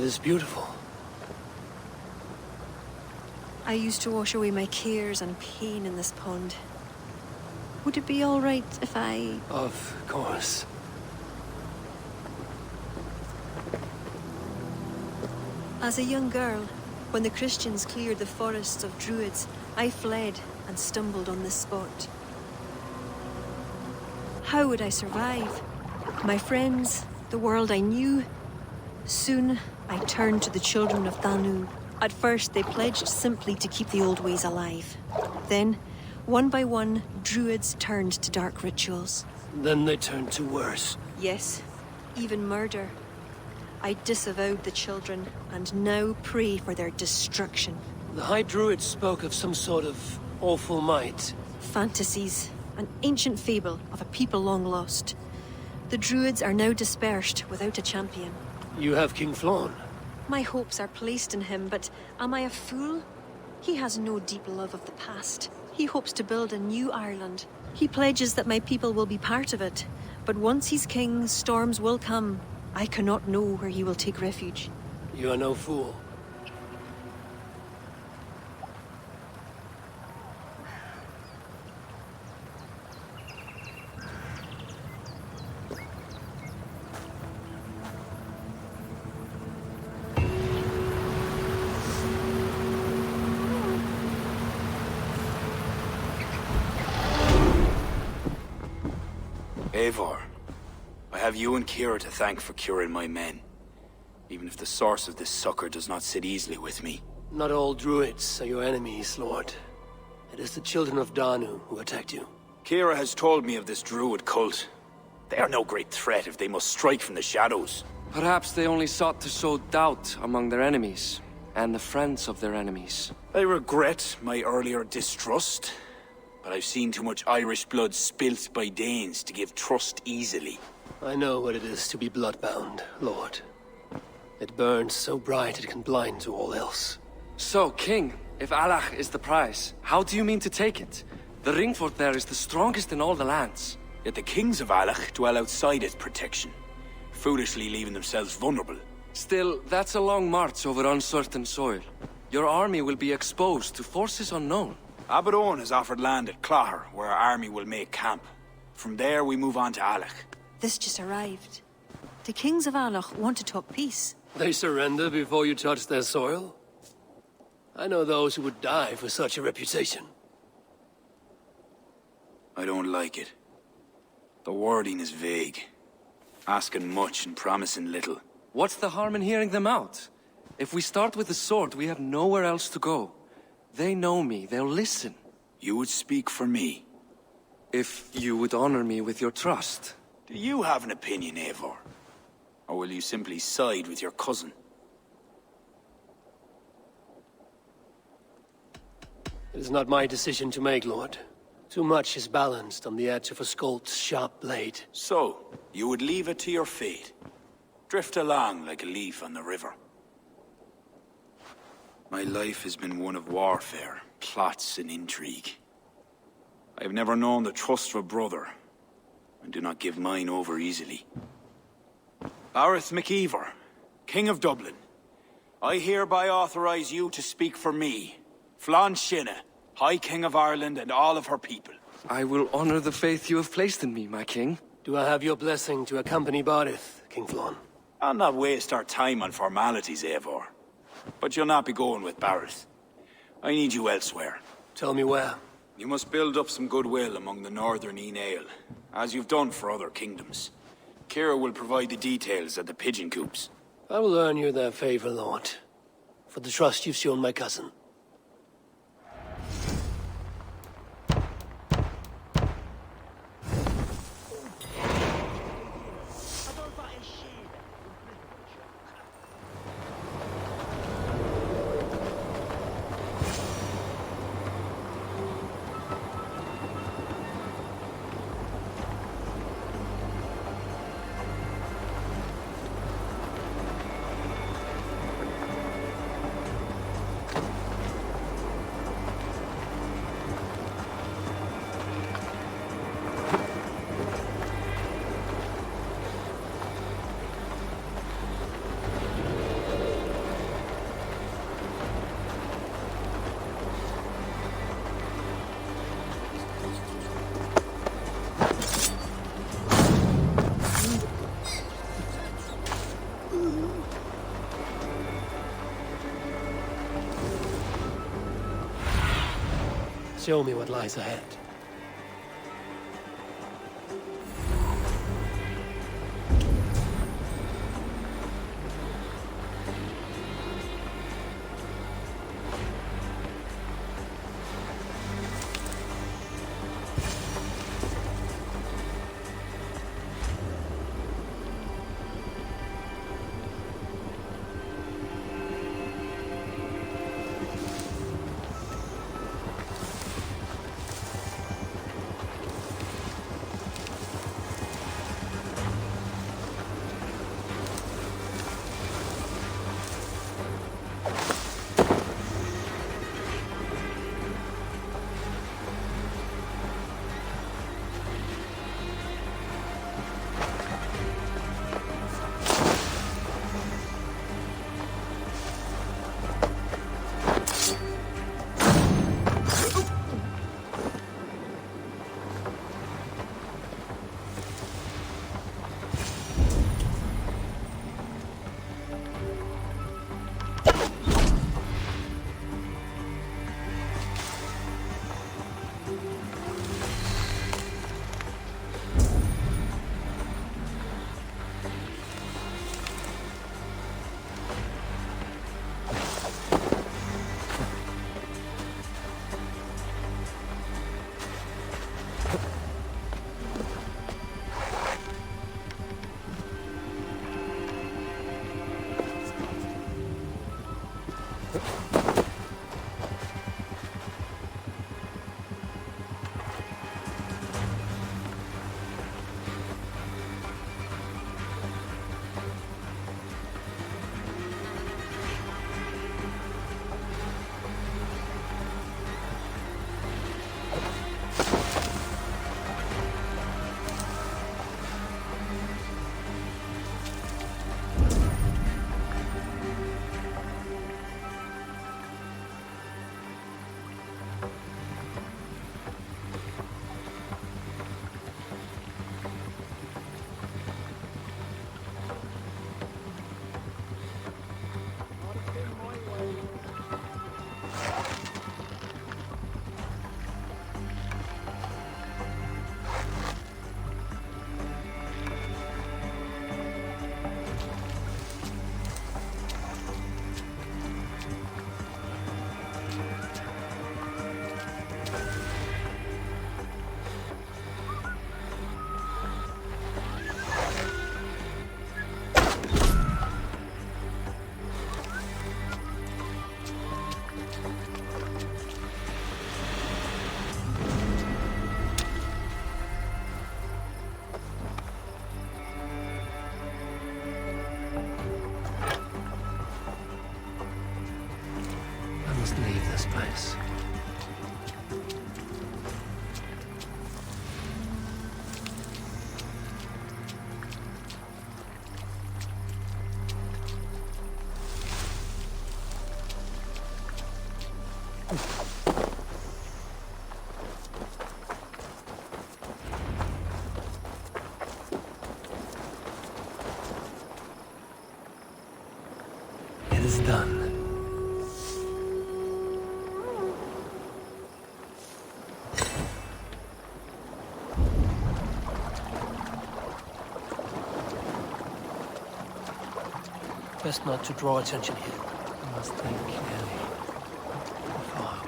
is beautiful. I used to wash away my cares and pain in this pond. Would it be all right if I... Of course. As a young girl, when the Christians cleared the forests of Druids, I fled and stumbled on this spot. How would I survive? My friends, the world I knew. Soon, I turned to the children of Danu. At first, they pledged simply to keep the old ways alive. Then, one by one, Druids turned to dark rituals. Then they turned to worse. Yes, even murder. I disavowed the children, and now pray for their destruction. The High Druid spoke of some sort of awful might. Fantasies, an ancient fable of a people long lost. The Druids are now dispersed without a champion. You have King Flann. My hopes are placed in him, but am I a fool? He has no deep love of the past. He hopes to build a new Ireland. He pledges that my people will be part of it. But once he's king, storms will come. I cannot know where he will take refuge. You are no fool. Eivor, I have you and Kira to thank for curing my men. Even if the source of this succor does not sit easily with me. Not all Druids are your enemies, Lord. It is the children of Danu who attacked you. Kira has told me of this Druid cult. They are no great threat if they must strike from the shadows. Perhaps they only sought to sow doubt among their enemies, and the friends of their enemies. I regret my earlier distrust, but I've seen too much Irish blood spilt by Danes to give trust easily. I know what it is to be bloodbound, Lord. It burns so bright it can blind to all else. So, King, if Allach is the prize, how do you mean to take it? The ring fort there is the strongest in all the lands. Yet the kings of Allach dwell outside its protection, foolishly leaving themselves vulnerable. Still, that's a long march over uncertain soil. Your army will be exposed to forces unknown. Abaddon has offered land at Clogher, where our army will make camp. From there, we move on to Allach. This just arrived. The kings of Allach want to talk peace. They surrender before you touch their soil? I know those who would die for such a reputation. I don't like it. The wording is vague. Asking much and promising little. What's the harm in hearing them out? If we start with the sword, we have nowhere else to go. They know me, they'll listen. You would speak for me. If you would honor me with your trust. Do you have an opinion, Eivor? Or will you simply side with your cousin? It is not my decision to make, Lord. Too much is balanced on the edge of a Skolt's sharp blade. So, you would leave it to your fate. Drift along like a leaf on the river. My life has been one of warfare, plots and intrigue. I have never known the trust of a brother, and do not give mine over easily. Bareth MacIver, King of Dublin, I hereby authorize you to speak for me, Flann Sinna, High King of Ireland and all of her people. I will honor the faith you have placed in me, my king. Do I have your blessing to accompany Barith, King Flann? I'll not waste our time on formalities, Eivor. But you'll not be going with Bareth. I need you elsewhere. Tell me where. You must build up some goodwill among the northern Aele, as you've done for other kingdoms. Kira will provide the details at the pigeon coops. I will earn you their favor, Lord, for the trust you've shown my cousin. Show me what lies ahead. Must leave this place. It is done. Best not to draw attention here. I must think clearly. The fog.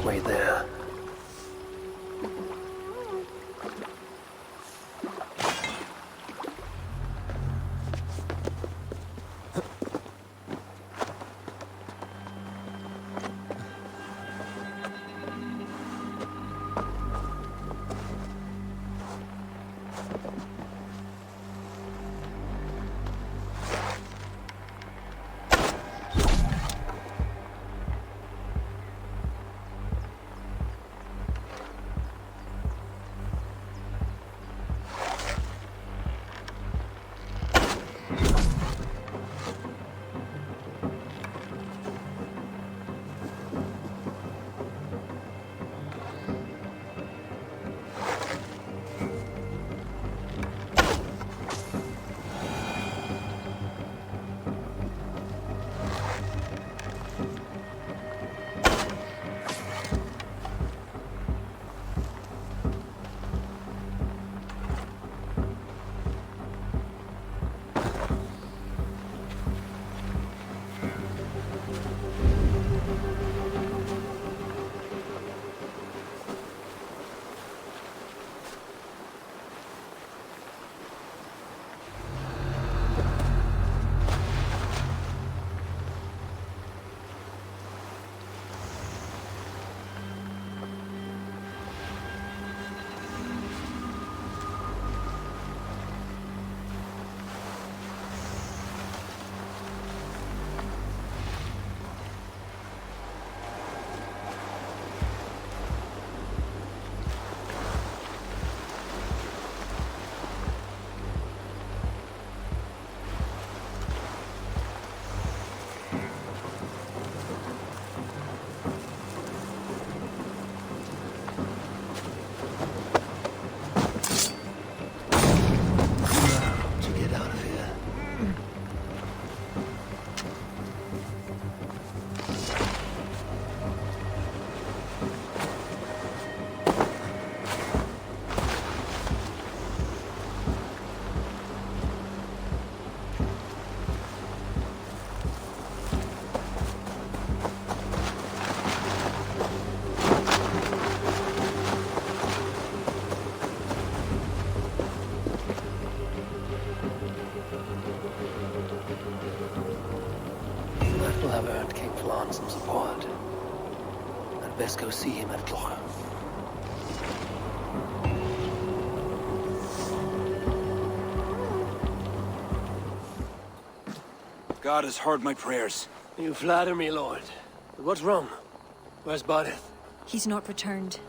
pathway there. Some support. I'd best go see him at Cloch. God has heard my prayers. You flatter me, Lord. But what's wrong? Where's Barith? He's not returned,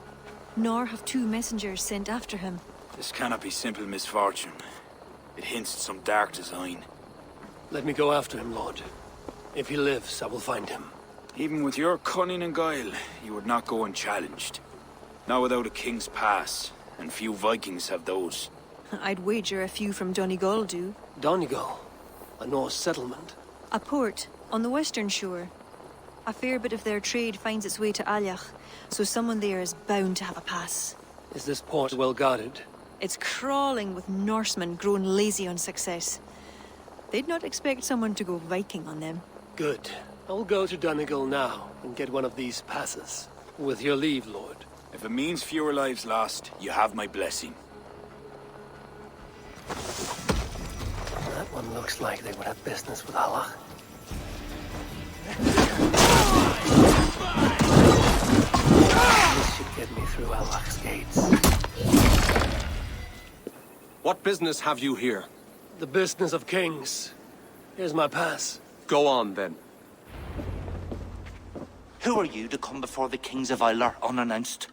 nor have two messengers sent after him. This cannot be simple misfortune. It hints at some dark design. Let me go after him, Lord. If he lives, I will find him. Even with your cunning and guile, you would not go unchallenged. Not without a king's pass, and few Vikings have those. I'd wager a few from Donegal do. Donegal? A Norse settlement? A port on the western shore. A fair bit of their trade finds its way to Aljach, so someone there is bound to have a pass. Is this port well guarded? It's crawling with Norsemen grown lazy on success. They'd not expect someone to go Viking on them. Good. I'll go to Donegal now and get one of these passes. With your leave, Lord. If it means fewer lives lost, you have my blessing. That one looks like they would have business with Allah. This should get me through Allah's gates. What business have you here? The business of kings. Here's my pass. Go on, then. Who are you to come before the kings of Ilar unannounced?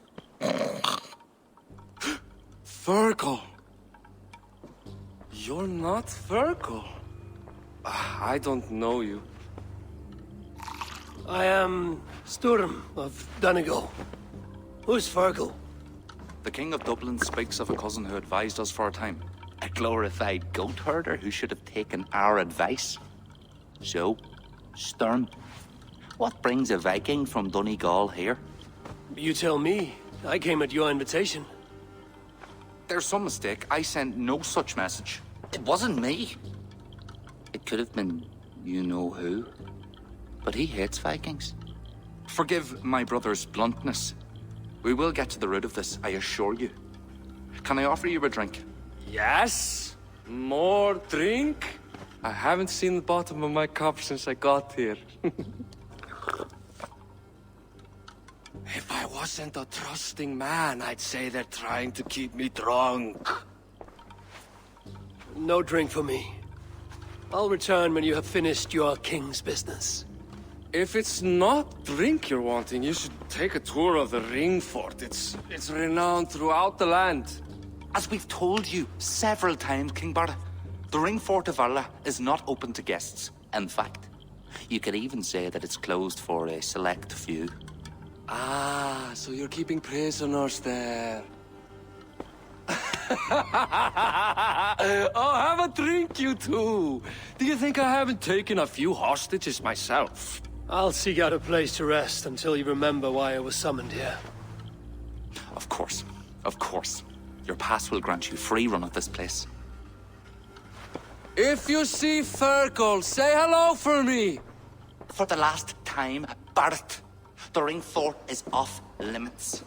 Virgil! You're not Virgil. I don't know you. I am Sturm of Donegal. Who's Fergal? The King of Dublin speaks of a cousin who advised us for a time. A glorified goat herder who should have taken our advice. So, Sturm, what brings a Viking from Donegal here? You tell me. I came at your invitation. There's some mistake. I sent no such message. It wasn't me. It could have been you know who. But he hates Vikings. Forgive my brother's bluntness. We will get to the root of this, I assure you. Can I offer you a drink? Yes? More drink? I haven't seen the bottom of my cup since I got here. If I wasn't a trusting man, I'd say they're trying to keep me drunk. No drink for me. I'll return when you have finished your king's business. If it's not drink you're wanting, you should take a tour of the ring fort. It's renowned throughout the land. As we've told you several times, King Barda, the ring fort of Valhalla is not open to guests. In fact, you could even say that it's closed for a select few. Ah, so you're keeping prisoners there. Oh, have a drink, you two. Do you think I haven't taken a few hostages myself? I'll seek out a place to rest until you remember why I was summoned here. Of course, of course. Your pass will grant you free run of this place. If you see Fergal, say hello for me. For the last time, Barret, the ring fort is off limits.